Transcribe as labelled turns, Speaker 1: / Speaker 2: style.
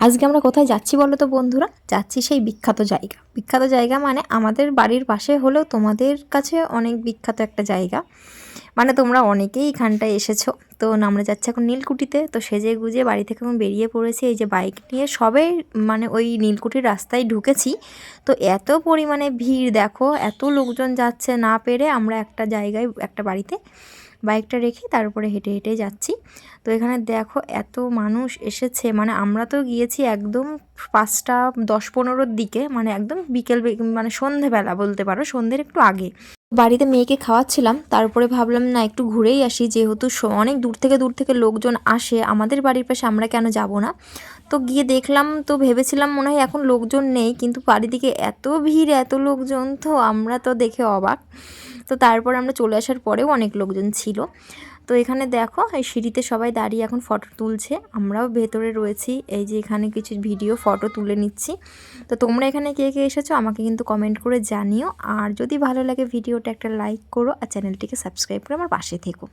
Speaker 1: আজকে আমরা কোথায় যাচ্ছি বলো তো বন্ধুরা? যাচ্ছি সেই বিখ্যাত জায়গা। বিখ্যাত জায়গা মানে আমাদের বাড়ির পাশে হলেও তোমাদের কাছে অনেক বিখ্যাত একটা জায়গা। মানে তোমরা অনেকেই এখানটায় এসেছো। তো আমরা যাচ্ছি এখন নীলকুঠিতে। তো সেজে গুজে বাড়ি থেকে এখন বেরিয়ে পড়েছি এই যে বাইক নিয়ে। সবে মানে ওই নীলকুঠির রাস্তায় ঢুকেছি। তো এত পরিমাণে ভিড় দেখো, এত লোকজন যাচ্ছে, না পেরে আমরা একটা জায়গায় একটা বাড়িতে বাইকটা রেখে তার উপরে হেঁটে হেঁটে যাচ্ছি। তো এখানে দেখো এত মানুষ এসেছে, মানে আমরা তো গিয়েছি একদম 5টা 10-15-র দিকে, মানে একদম বিকেল মানে সন্ধেবেলা বলতে পারো, সন্ধ্যের একটু আগে। বাড়িতে মেয়েকে খাওয়াচ্ছিলাম, তারপরে ভাবলাম না একটু ঘুরেই আসি, যেহেতু অনেক দূর থেকে লোকজন আসে আমাদের বাড়ির পাশে, আমরা কেন যাব না। তো গিয়ে দেখলাম, তো ভেবেছিলাম মনে হয় এখন লোকজন নেই, কিন্তু চারিদিকে এত ভিড় এত লোকজন, তো আমরা তো দেখে অবাক। তো তারপর আমরা চলে আসার পরেও অনেক লোকজন ছিল। তো এখানে দেখো এই সিঁড়িতে সবাই দাঁড়িয়ে এখন ফটো তুলছে, আমরাও ভেতরে রয়েছি, এই যে এখানে কিছু ভিডিও ফটো তুলে নিচ্ছি। তো তোমরা এখানে কে কে এসেছো আমাকে কিন্তু কমেন্ট করে জানিও, আর যদি ভালো লাগে ভিডিওটা একটা লাইক করো আর চ্যানেলটিকে সাবস্ক্রাইব করে আমার পাশে থেকো।